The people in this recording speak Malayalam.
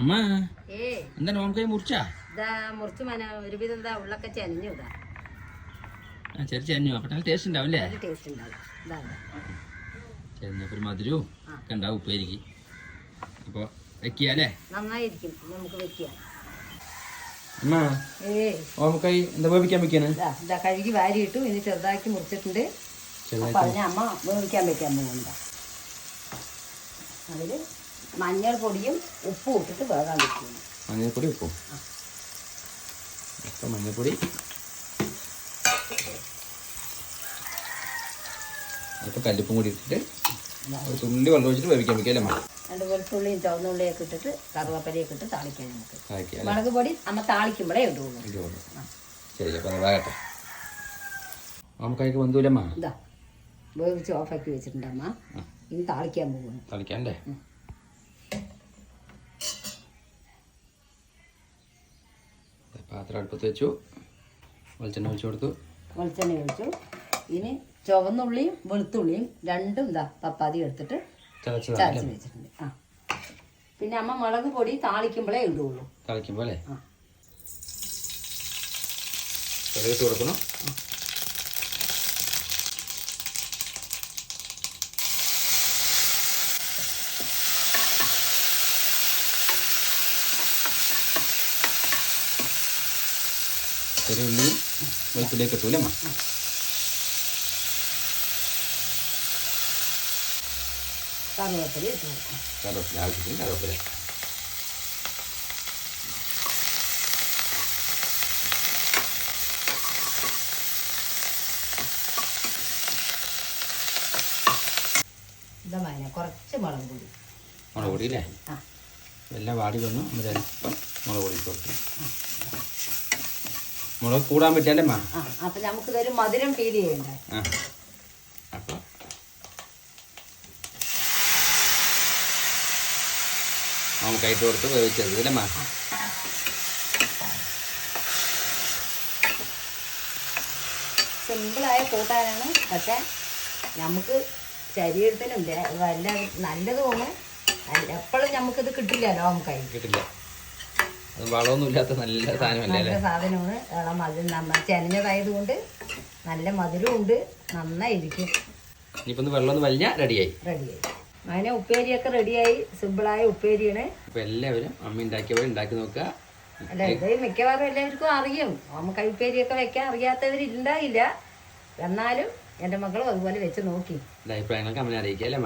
അമ്മ എന്താ ഓമക്കായി മുറിച്ചാ? മുറിച്ച് ഒരുവിധം എന്താ ഉള്ളൊക്കെ ചെനഞ്ഞു ചെറിയ ചെനഞ്ഞു അപ്പൊ നല്ല ടേസ്റ്റ് ഉണ്ടാവും അല്ലേ? ടേസ്റ്റ് ഉണ്ടാവും. ചെനഞ്ഞപ്പോ ഒരു മധുരവും ഒക്കെ ഉണ്ടാവും ഉപ്പേരിക്ക്. അപ്പൊ വെക്കിയല്ലേ? നന്നായിരിക്കും, നമുക്ക് വെക്കാം. അമ്മ ഓമക്കായി എന്താ വേവിക്കാൻ വെക്കാണ്? കഴുകി വാരിയിട്ടു, ഇനി ചെറുതാക്കി മുറിച്ചിട്ടുണ്ട്. അപ്പൊ അതിനെ അമ്മ വേവിക്കാൻ വെക്കാൻ പോകുന്നുണ്ട്. അതില് മഞ്ഞൾ പൊടിയും ഉപ്പും ഇട്ടിട്ട് വേകാൻ വെക്കുന്നു. മഞ്ഞൾപ്പൊടി ഉപ്പും മഞ്ഞൾപ്പൊടി അപ്പൊ കല്ലുപ്പും കൂടി ഇട്ടിട്ട് ഒരു തുള്ളി വെള്ളം ഒഴിച്ചിട്ട് വേവിക്കാൻ വെക്കല്ലേ? രണ്ട് വെളുത്തുള്ളിയും ചുവന്നുള്ളിയൊക്കെ ഇട്ടിട്ട് കറുവാപ്പലയൊക്കെ ഇട്ട് താളിക്കാൻ നമുക്ക്. മുളക് പൊടി അമ്മ താളിക്കുമ്പോഴേ ഇടുള്ളൂ. ശരി, അപ്പൊ അതാകട്ടെ. ഓമക്കായ്ക്ക് ബന്ധുവില്ലമ്മ ഇതാ വേവിച്ച് ഓഫാക്കി വെച്ചിട്ടുണ്ട് അമ്മ. ഇനി താളിക്കാൻ പോകുന്നു. താളിക്കാല്ലേ? പാത്രം അടുപ്പത്ത് വെച്ചു, വെളിച്ചെണ്ണ ഒഴിച്ചു കൊടുത്തു. വെളിച്ചെണ്ണ ഒഴിച്ചു. ഇനി ചുവന്നുള്ളിയും വെളുത്തുള്ളിയും രണ്ടും ഇതാ പപ്പാതി എടുത്തിട്ട് ചതച്ച് വെച്ചിട്ടുണ്ട്. പിന്നെ അമ്മ മുളക് പൊടി താളിക്കുമ്പോഴേ ഇടുള്ളൂ. താളിക്കുമ്പോ അല്ലേ? ഇട്ട് കൊടുക്കണം. ചെറിയ ഉള്ളിയും വെളുത്തുള്ളിയൊക്കെ ഇട്ടൂല്ലേ അമ്മ? കറുവേപ്പില ഇട്ട് കൊടുക്കാം. കറുവേപ്പില ആവശ്യത്തിന് കറുവേപ്പില. ഇതാ കുറച്ച് മുളക് പൊടി. മുളക് പൊടി അല്ലേ? എല്ലാം വാടി വന്നു. അല്പം മുളക് പൊടി ഇട്ട് കൊടുത്തു. മുളക് കൂടാൻ പറ്റിയല്ലേ അമ്മ? അപ്പൊ നമുക്ക് ഇതൊരു മധുരം ഫീൽ ചെയ്യണ്ടേ? അപ്പൊ നമുക്ക് ഇട്ട് കൊടുത്ത് വേവിച്ചത് അല്ലേ അമ്മ? സിമ്പിളായ കൂട്ടാനാണ്, പക്ഷെ നമുക്ക് ശരീരത്തിനും വല്ല നല്ലതുമാണ്. എപ്പോഴും നമുക്കിത് കിട്ടില്ലല്ലോ. നമുക്ക് കിട്ടില്ല. അത് വളമൊന്നും ഇല്ലാത്ത നല്ല സാധനമാണ്. മധുരം ചെനഞ്ഞതായത് കൊണ്ട് നല്ല മധുരവും ഉണ്ട്, നന്നായിരിക്കും. ഇനിയിപ്പോ വെള്ളം വലിഞ്ഞ റെഡിയായി. അങ്ങനെ ഉപ്പേരിയൊക്കെ റെഡിയായി. സിമ്പിളായ ഉപ്പേരിയാണ്. അപ്പൊ എല്ലാവരും അമ്മ ഉണ്ടാക്കിയവരെ ഉണ്ടാക്കി നോക്കുക. അല്ല, ഇത് മിക്കവാറും എല്ലാവർക്കും അറിയും. നമുക്ക് ഉപ്പേരിയൊക്കെ വെക്കാൻ അറിയാത്തവരുണ്ടായില്ല. എന്നാലും എൻ്റെ മക്കളും അതുപോലെ വെച്ച് നോക്കി അഭിപ്രായങ്ങളൊക്കെ അമ്മനെ അറിയിക്കാം അല്ലേ?